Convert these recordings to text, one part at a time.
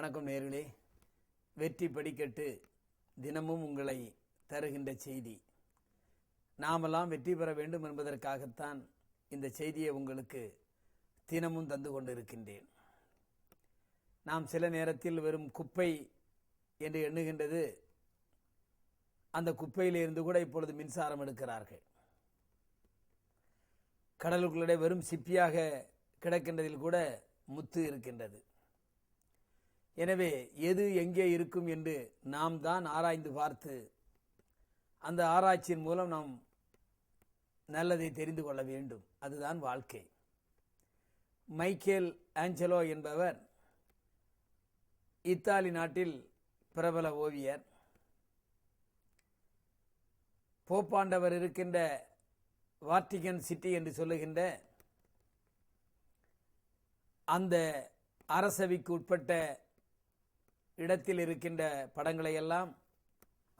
வணக்கம் நேயர்களே. வெற்றி படிக்கட்டு தினமும் உங்களை தருகின்ற செய்தி. நாமெல்லாம் வெற்றி பெற வேண்டும் என்பதற்காகத்தான் இந்த செய்தியை உங்களுக்கு தினமும் தந்து கொண்டிருக்கின்றேன். நாம் சில நேரத்தில் வெறும் குப்பை என்று எண்ணுகின்றது. அந்த குப்பையிலிருந்து கூட இப்பொழுது மின்சாரம் எடுக்கிறார்கள். கடலுக்குள்ளே வெறும் சிப்பியாக கிடக்கின்றதில் கூட முத்து இருக்கின்றது. எனவே எது எங்கே இருக்கும் என்று நாம் தான் ஆராய்ந்து பார்த்து அந்த ஆராய்ச்சியின் மூலம் நாம் நல்லதை தெரிந்து கொள்ள வேண்டும். அதுதான் வாழ்க்கை. மைக்கேல் ஆஞ்சலோ என்பவர் இத்தாலி நாட்டில் பிரபல ஓவியர். போப்பாண்டவர் இருக்கின்ற வாட்டிகன் சிட்டி என்று சொல்லுகின்ற அந்த அரசவைக்கு உட்பட்ட இடத்தில் இருக்கின்ற படங்களை எல்லாம்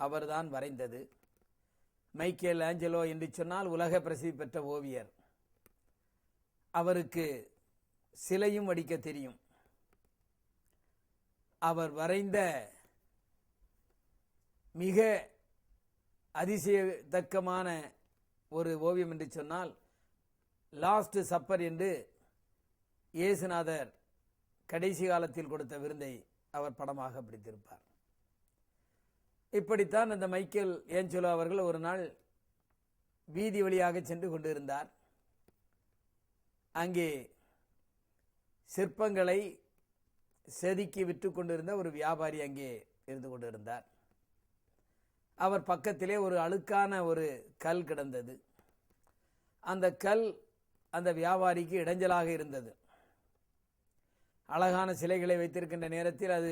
அவர்தான் வரைந்தது. மைக்கேல் ஆஞ்சலோ என்று சொன்னால் உலக பிரசித்தி பெற்ற ஓவியர். அவருக்கு சிலையும் வடிக்க தெரியும். அவர் வரைந்த மிக அதிசயத்தக்கமான ஒரு ஓவியம் என்று சொன்னால் லாஸ்ட் சப்பர் என்று இயேசுநாதர் கடைசி காலத்தில் கொடுத்த விருந்தை அவர் படமாக பிடித்திருப்பார். இப்படித்தான் அந்த மைக்கேல் ஏஞ்சலோ அவர்கள் ஒரு நாள் வீதி வழியாக சென்று கொண்டிருந்தார். அங்கே சிற்பங்களை செதுக்கி விற்று கொண்டிருந்த ஒரு வியாபாரி அங்கே இருந்து கொண்டிருந்தார். அவர் பக்கத்திலே ஒரு அழுக்கான ஒரு கல் கிடந்தது. அந்த கல் அந்த வியாபாரிக்கு இடைஞ்சலாக இருந்தது. அழகான சிலைகளை வைத்திருக்கின்ற நேரத்தில் அது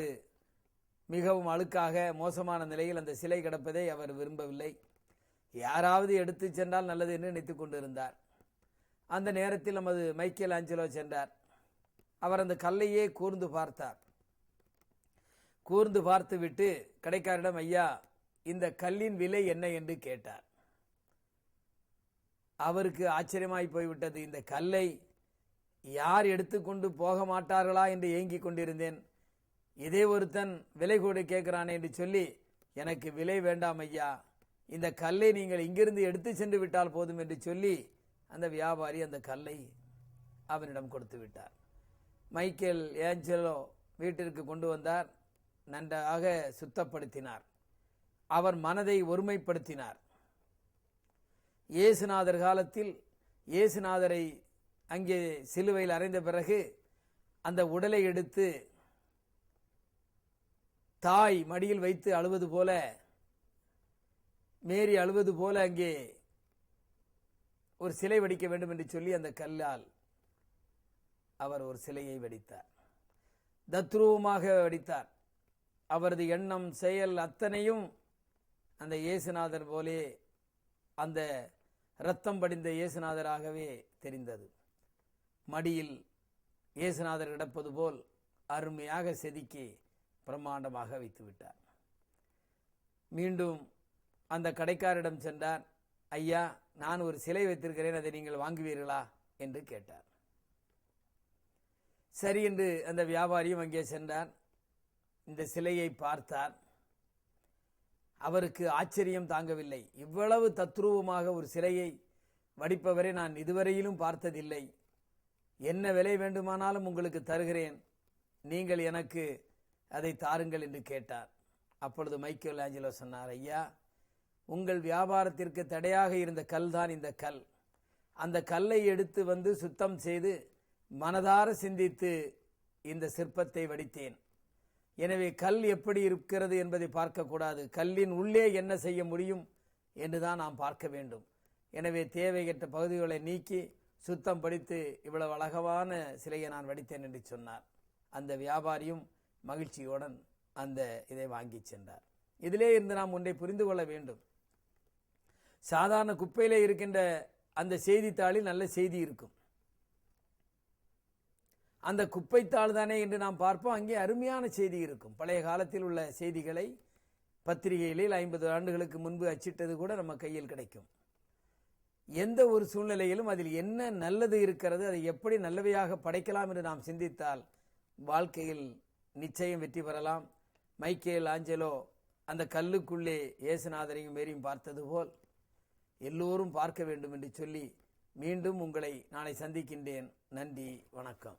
மிகவும் அழுக்காக மோசமான நிலையில் அந்த சிலை கிடப்பதை அவர் விரும்பவில்லை. யாராவது எடுத்து சென்றால் நல்லது என்று நினைத்துக் கொண்டிருந்தார். அந்த நேரத்தில் நமது மைக்கேல் ஆஞ்சலோ சென்றார். அவர் அந்த கல்லையே கூர்ந்து பார்த்தார். கூர்ந்து பார்த்து விட்டு கடைக்காரிடம், ஐயா, இந்த கல்லின் விலை என்ன என்று கேட்டார். அவருக்கு ஆச்சரியமாய் போய்விட்டது. இந்த கல்லை யார் எடுத்துக்கொண்டு போக மாட்டார்களா என்று ஏங்கிக் கொண்டிருந்தேன். இதே ஒருத்தன் விலை கூட கேட்கிறானே என்று சொல்லி, எனக்கு விலை வேண்டாம் ஐயா, இந்த கல்லை நீங்கள் இங்கிருந்து எடுத்து சென்று விட்டால் போதும் என்று சொல்லி அந்த வியாபாரி அந்த கல்லை அவனிடம் கொடுத்து விட்டார். மைக்கேல் ஏஞ்சலோ வீட்டிற்கு கொண்டு வந்தார். நன்றாக சுத்தப்படுத்தினார். அவர் மனதை ஒருமைப்படுத்தினார். இயேசுநாதர் காலத்தில் இயேசுநாதரை அங்கே சிலுவையில் அறைந்த பிறகு அந்த உடலை எடுத்து தாய் மடியில் வைத்து அழுவது போல, மேரி அழுவது போல அங்கே ஒரு சிலை வடிக்க வேண்டும் என்று சொல்லி அந்த கல்லால் அவர் ஒரு சிலையை வடித்தார். தத்ரூபமாக வடித்தார். அவரது எண்ணம் செயல் அத்தனையும் அந்த இயேசுநாதர் போலே, அந்த இரத்தம் படிந்த இயேசுநாதராகவே தெரிந்தது. மடியில் இயேசுநாதர் கிடப்பது போல் அருமையாக செதுக்கி பிரம்மாண்டமாக வைத்து விட்டார். மீண்டும் அந்த கடைக்காரிடம் சென்றார். ஐயா, நான் ஒரு சிலை வைத்திருக்கிறேன், அதை நீங்கள் வாங்குவீர்களா என்று கேட்டார். சரி என்று அந்த வியாபாரியும் அங்கே சென்றார். இந்த சிலையை பார்த்தார். அவருக்கு ஆச்சரியம் தாங்கவில்லை. இவ்வளவு தத்ரூபமாக ஒரு சிலையை வடிப்பவரை நான் இதுவரையிலும் பார்த்ததில்லை. என்ன விலை வேண்டுமானாலும் உங்களுக்கு தருகிறேன், நீங்கள் எனக்கு அதை தாருங்கள் என்று கேட்டார். அப்பொழுது மைக்கேல் ஆஞ்சலோ சொன்னார், ஐயா, உங்கள் வியாபாரத்திற்கு தடையாக இருந்த கல் தான் இந்த கல். அந்த கல்லை எடுத்து வந்து சுத்தம் செய்து மனதார சிந்தித்து இந்த சிற்பத்தை வடித்தேன். எனவே கல் எப்படி இருக்கிறது என்பதை பார்க்கக்கூடாது, கல்லின் உள்ளே என்ன செய்ய முடியும் என்றுதான் நாம் பார்க்க வேண்டும். எனவே தேவையற்ற பகுதிகளை நீக்கி சுத்தம் படித்து இவ்வளவு அழகான சிலையை நான் வடித்தேன் என்று சொன்னார். அந்த வியாபாரியும் மகிழ்ச்சியுடன் அந்த இதை வாங்கி சென்றார். இதிலே இருந்து நாம் ஒன்றை புரிந்து கொள்ள வேண்டும். சாதாரண குப்பையிலே இருக்கின்ற அந்த செய்தித்தாளில் நல்ல செய்தி இருக்கும். அந்த குப்பைத்தாள் தானே என்று நாம் பார்ப்போம், அங்கே அருமையான செய்தி இருக்கும். பழைய காலத்தில் உள்ள செய்திகளை பத்திரிகைகளில் 50 ஆண்டுகளுக்கு முன்பு அச்சிட்டது கூட நம்ம கையில் கிடைக்கும். எந்த ஒரு சூழ்நிலையிலும் அதில் என்ன நல்லது இருக்கிறது, அதை எப்படி நல்லவையாக படைக்கலாம் என்று நாம் சிந்தித்தால் வாழ்க்கையில் நிச்சயம் வெற்றி பெறலாம். மைக்கேல் ஆஞ்சலோ அந்த கல்லுக்குள்ளே இயேசுநாதரையும் மேரியும் பார்த்தது போல் எல்லோரும் பார்க்க வேண்டும் என்று சொல்லி மீண்டும் உங்களை நாளை சந்திக்கின்றேன். நன்றி, வணக்கம்.